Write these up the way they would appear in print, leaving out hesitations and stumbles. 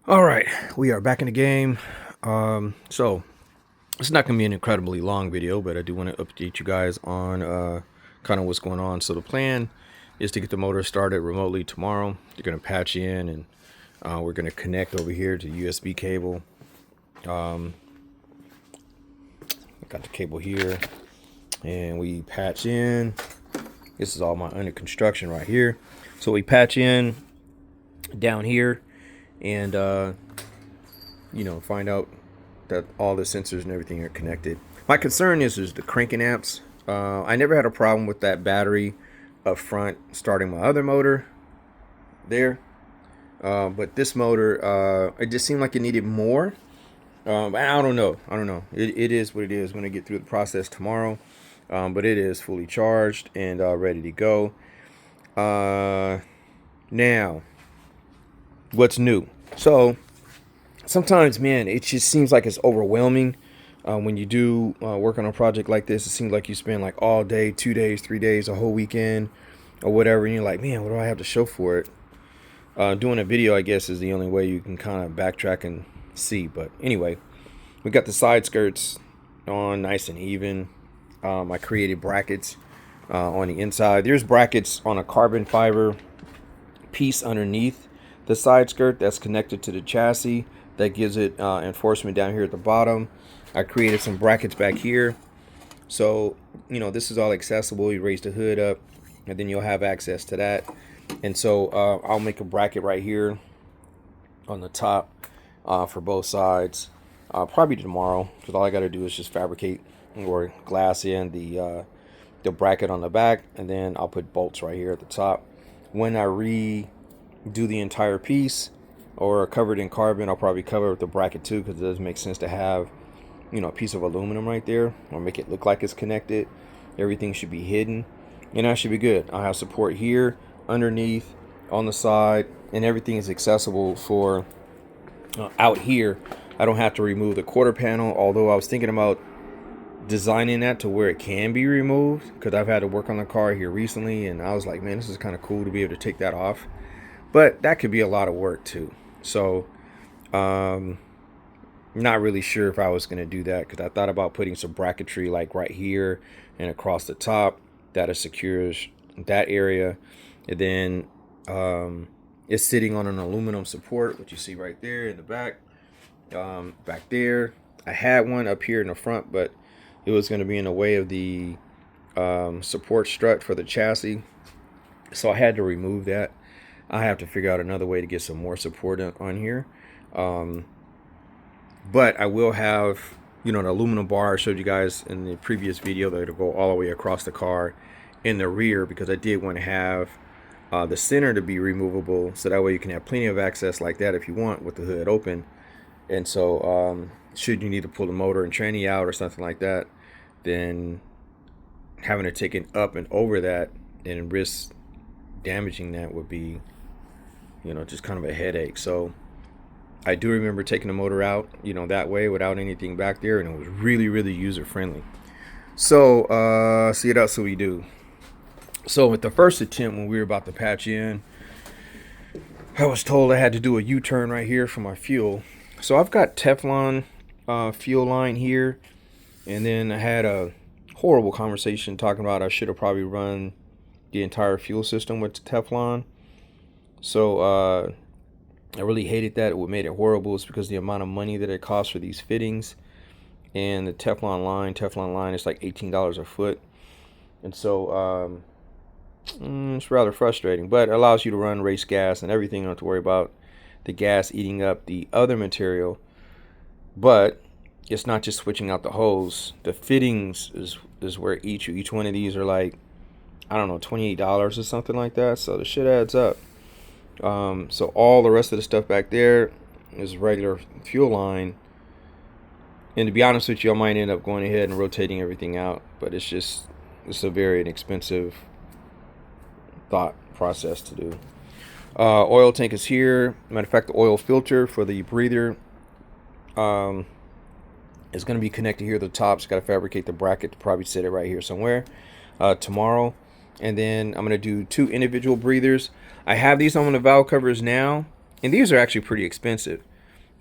All right, we are back in the game. So it's not going to be an incredibly long video, but I do want to update you guys on kind of what's going on. So the plan is to get the motor started remotely tomorrow. You're going to patch in, and we're going to connect over here to USB cable. I got the cable here, and we patch in. This is all my under construction right here. So we patch in down here, and find out that all the sensors and everything are connected. My concern is the cranking amps. I never had a problem with that battery up front starting my other motor there, but this motor, it just seemed like it needed more. I don't know. It is what it is. When I get through the process tomorrow, but it is fully charged and ready to go. Now, what's new? So sometimes, man, it just seems like it's overwhelming. When you do work on a project like this, it seems like you spend like all day, 2 days, 3 days, a whole weekend or whatever, and you're like, man, what do I have to show for it? Doing a video, I guess, is the only way you can kind of backtrack and see. But anyway, we got the side skirts on nice and even. I created brackets on the inside. There's brackets on a carbon fiber piece underneath the side skirt that's connected to the chassis. That gives it enforcement down here at the bottom. I created some brackets back here. So, this is all accessible. You raise the hood up, and then you'll have access to that. And so I'll make a bracket right here on the top for both sides. Probably tomorrow, because all I got to do is just fabricate or glass in the bracket on the back, and then I'll put bolts right here at the top. When I redo the entire piece, or covered in carbon, I'll probably cover with the bracket too, because it doesn't make sense to have a piece of aluminum right there or make it look like it's connected. Everything should be hidden, and that should be good. I'll have support here, underneath, on the side, and everything is accessible for out here. I don't have to remove the quarter panel, although I was thinking about designing that to where it can be removed, because I've had to work on the car here recently, and I was like, man, this is kind of cool to be able to take that off, but that could be a lot of work too. So not really sure if I was going to do that, because I thought about putting some bracketry like right here and across the top that secures that area. And then it's sitting on an aluminum support, which you see right there in the back. Back there, I had one up here in the front, but it was going to be in the way of the support strut for the chassis, so I had to remove that. I have to figure out another way to get some more support on here. But I will have, an aluminum bar I showed you guys in the previous video that'll go all the way across the car in the rear, because I did want to have the center to be removable, so that way you can have plenty of access like that if you want with the hood open. And so should you need to pull the motor and tranny out or something like that, then having to take it up and over that and risk damaging that would be just kind of a headache. So I do remember taking the motor out that way without anything back there, and it was really, really user friendly. So see it out, so we do. So with the first attempt, when we were about to patch in, I was told I had to do a U-turn right here for my fuel. So I've got Teflon fuel line here, and then I had a horrible conversation talking about I should have probably run the entire fuel system with Teflon. So I really hated that. What made it horrible is because the amount of money that it costs for these fittings, and the Teflon line is like $18 a foot, and so it's rather frustrating. But it allows you to run race gas and everything. You don't have to worry about the gas eating up the other material. But it's not just switching out the hose. The fittings is where each one of these are like, I don't know, $28 or something like that. So the shit adds up. So all the rest of the stuff back there is regular fuel line. And to be honest with you, I might end up going ahead and rotating everything out. But it's a very inexpensive thought process to do. Oil tank is here. Matter of fact, the oil filter for the breather is going to be connected here at the top. So got to fabricate the bracket to probably set it right here somewhere tomorrow. And then I'm going to do 2 individual breathers. I have these on the valve covers now, and these are actually pretty expensive.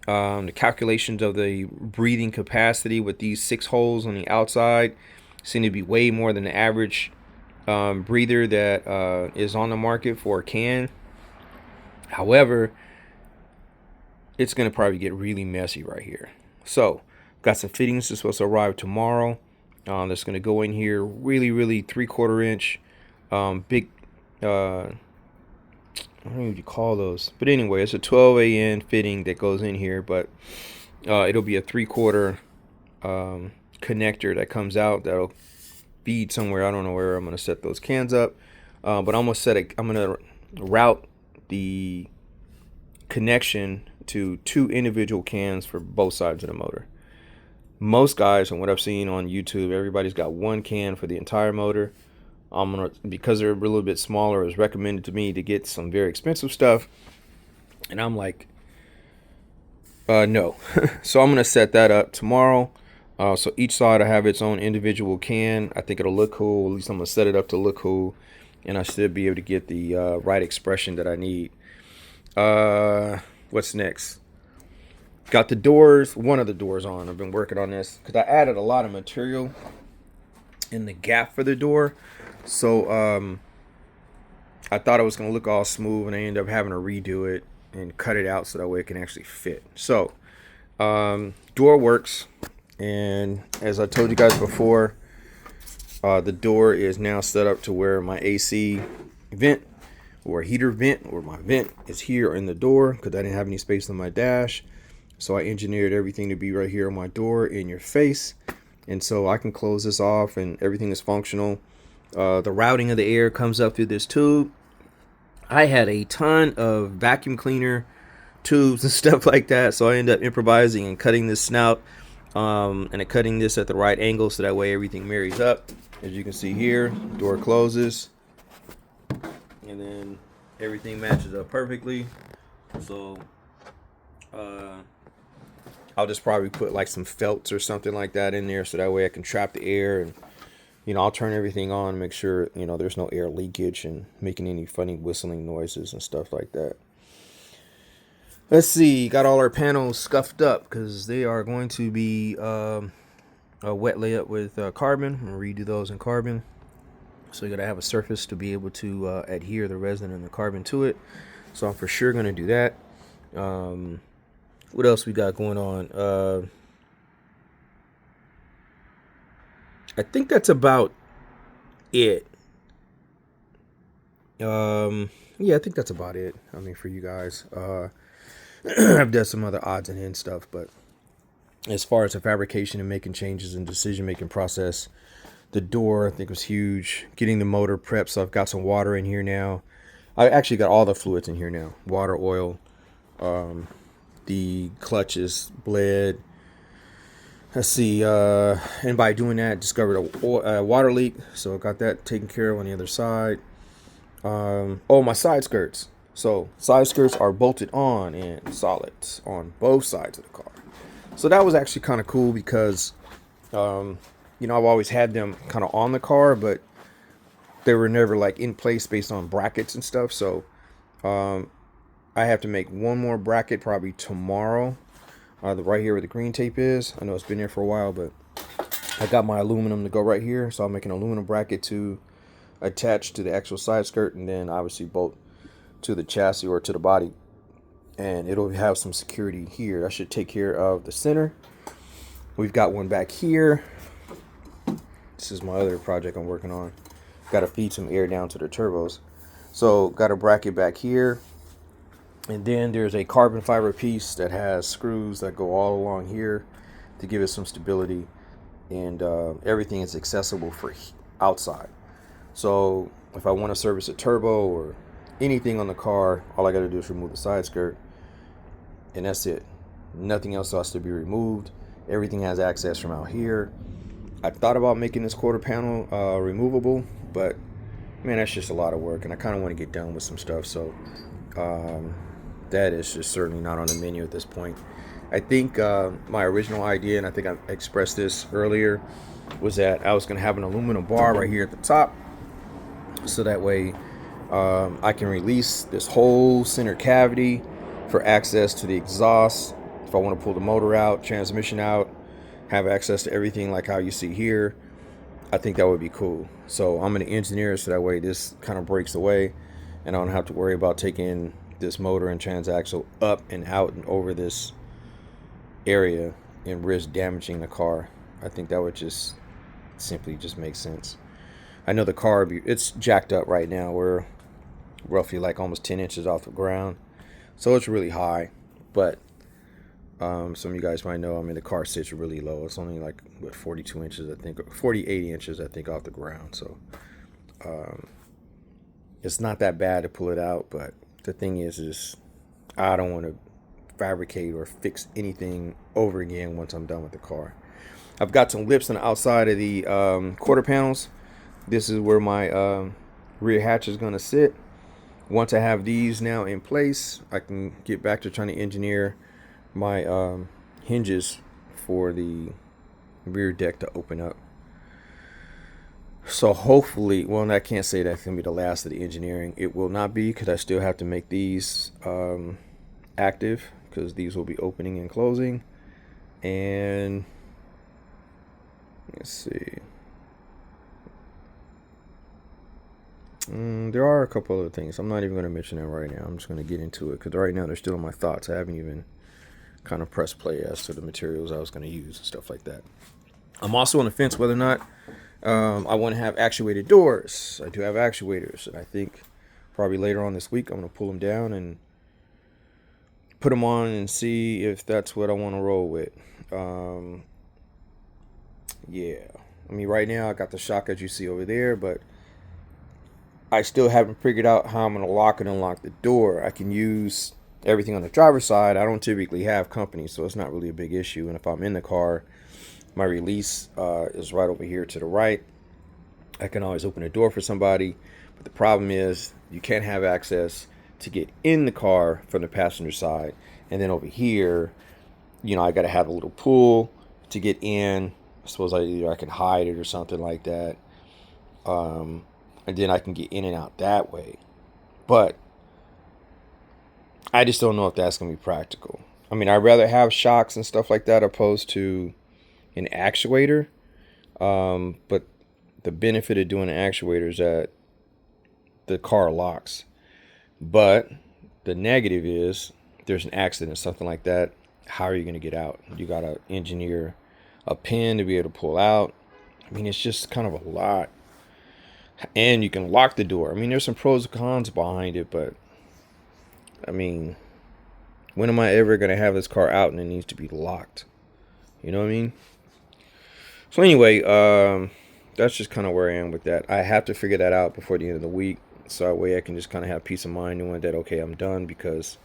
The calculations of the breathing capacity with these 6 holes on the outside seem to be way more than the average breather that is on the market for a can. However, it's going to probably get really messy right here. So, got some fittings that's supposed to arrive tomorrow. That's going to go in here, really 3/4 inch, big, I don't know what you call those, but anyway, it's a 12 AN fitting that goes in here, but it'll be a 3/4 connector that comes out that'll feed somewhere. I don't know where I'm going to set those cans up, but I'm going to route the connection to 2 individual cans for both sides of the motor. Most guys, from what I've seen on YouTube, everybody's got 1 can for the entire motor. Because they're a little bit smaller, it's recommended to me to get some very expensive stuff, and I'm like, no. So I'm gonna set that up tomorrow. So each side will have its own individual can. I think it'll look cool. At least I'm gonna set it up to look cool, and I should be able to get the right expression that I need. What's next? Got the doors, one of the doors on. I've been working on this because I added a lot of material in the gap for the door. So I thought it was going to look all smooth, and I ended up having to redo it and cut it out so that way it can actually fit. So door works, and as I told you guys before, the door is now set up to where my AC vent or heater vent or my vent is here in the door because I didn't have any space on my dash. So I engineered everything to be right here on my door in your face, and so I can close this off and everything is functional. The routing of the air comes up through this tube. I had a ton of vacuum cleaner tubes and stuff like that, so I ended up improvising and cutting this snout and cutting this at the right angle so that way everything marries up. As you can see here, door closes, and then everything matches up perfectly. So I'll just probably put like some felts or something like that in there so that way I can trap the air, and I'll turn everything on and make sure, there's no air leakage and making any funny whistling noises and stuff like that. Let's see, got all our panels scuffed up because they are going to be a wet layup with carbon. I'm going to redo those in carbon. So you got to have a surface to be able to adhere the resin and the carbon to it. So I'm for sure going to do that. What else we got going on? I think that's about it. Yeah, I think that's about it. I mean, for you guys, I've done some other odds and ends stuff, but as far as the fabrication and making changes and decision-making process, the door I think was huge. Getting the motor prepped, so I've got some water in here now. I actually got all the fluids in here now: water, oil. The clutch is bled. Let's see, and by doing that, discovered a water leak, so I got that taken care of on the other side. Oh, my side skirts. So side skirts are bolted on and solid on both sides of the car. So that was actually kind of cool because, I've always had them kind of on the car, but they were never like in place based on brackets and stuff. So I have to make one more bracket probably tomorrow. Right here where the green tape is. I know it's been there for a while, but I got my aluminum to go right here. So I'll make an aluminum bracket to attach to the actual side skirt, and then obviously bolt to the chassis or to the body. And it'll have some security here. That should take care of the center. We've got one back here. This is my other project I'm working on. Got to feed some air down to the turbos. So got a bracket back here. And then there's a carbon fiber piece that has screws that go all along here to give it some stability, and everything is accessible for outside. So if I want to service a turbo or anything on the car, all I got to do is remove the side skirt, and that's it. Nothing else has to be removed. Everything has access from out here. I thought about making this quarter panel removable, but man, that's just a lot of work, and I kind of want to get done with some stuff. So that is just certainly not on the menu at this point. I think my original idea, and I think I expressed this earlier, was that I was going to have an aluminum bar right here at the top, so that way I can release this whole center cavity for access to the exhaust if I want to pull the motor out, transmission out, have access to everything like how you see here, I think that would be cool. So I'm going to engineer it so that way this kind of breaks away and I don't have to worry about taking this motor and transaxle up and out and over this area and risk damaging the car. I think that would just simply just make sense. I know the car, it's jacked up right now. We're roughly like almost 10 inches off the ground, so it's really high. But some of you guys might know, I mean, the car sits really low. It's only like what, 42 inches, I think, 48 inches, I think, off the ground. So it's not that bad to pull it out. But the thing is I don't want to fabricate or fix anything over again once I'm done with the car. I've got some lips on the outside of the quarter panels. This is where my rear hatch is going to sit. Once I have these now in place, I can get back to trying to engineer my hinges for the rear deck to open up. So hopefully, well, I can't say that's going to be the last of the engineering. It will not be, because I still have to make these active, because these will be opening and closing. And let's see. There are a couple other things. I'm not even going to mention that right now. I'm just going to get into it, because right now they're still in my thoughts. I haven't even kind of pressed play as to the materials I was going to use and stuff like that. I'm also on the fence whether or not I want to have actuated doors. I do have actuators, and I think probably later on this week I'm going to pull them down and put them on and see if that's what I want to roll with. Yeah, I mean, right now I got the shock as you see over there, but I still haven't figured out how I'm going to lock and unlock the door. I can use everything on the driver's side. I don't typically have company, so it's not really a big issue. And if I'm in the car, my release is right over here to the right. I can always open the door for somebody. But the problem is you can't have access to get in the car from the passenger side. And then over here, you know, I got to have a little pull to get in. I suppose I can hide it or something like that. And then I can get in and out that way. But I just don't know if that's going to be practical. I mean, I'd rather have shocks and stuff like that opposed to an actuator. But the benefit of doing an actuator is that the car locks. But the negative is there's an accident, something like that. How are you going to get out? You got to engineer a pin to be able to pull out. I mean, it's just kind of a lot. And you can lock the door. I mean, there's some pros and cons behind it, but I mean, when am I ever going to have this car out and it needs to be locked? You know what I mean? So anyway, that's just kind of where I am with that. I have to figure that out before the end of the week, so that way I can just kind of have peace of mind knowing that, okay, I'm done, because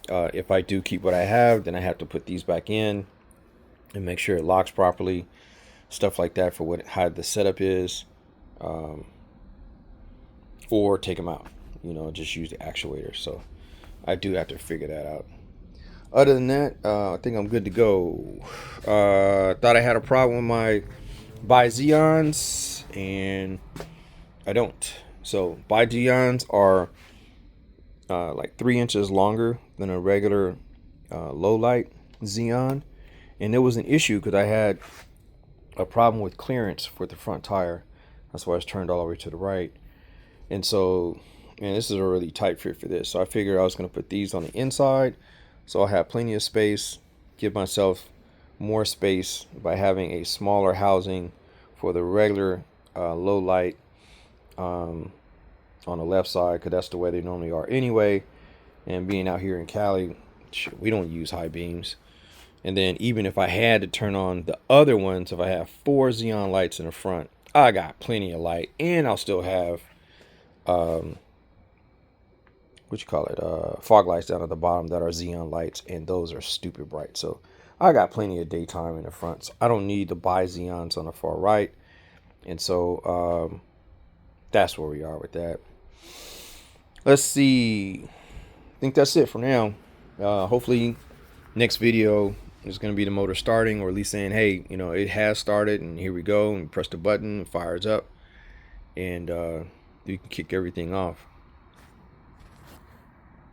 if I do keep what I have, then I have to put these back in and make sure it locks properly, stuff like that for how the setup is, or take them out, you know, just use the actuator. So I do have to figure that out. Other than that, I think I'm good to go. Thought I had a problem with my Bi-Xeons, and I don't. So Bi-Xeons are like 3 inches longer than a regular low light Xeon, and there was an issue because I had a problem with clearance for the front tire. That's why it's turned all the way to the right. And so, man, this is a really tight fit for this. So I figured I was going to put these on the inside, so I'll have plenty of space, give myself more space by having a smaller housing for the regular low light on the left side, because that's the way they normally are anyway. And being out here in Cali, we don't use high beams. And then even if I had to turn on the other ones, if I have 4 Xeon lights in the front, I got plenty of light, and I'll still have fog lights down at the bottom that are Xeon lights, and those are stupid bright. So I got plenty of daytime in the front, so I don't need the Bi-Xeons on the far right. And so that's where we are with that. Let's see, I think that's it for now. Hopefully next video is going to be the motor starting, or at least saying, hey, you know, it has started, and here we go, and press the button, it fires up, and you can kick everything off.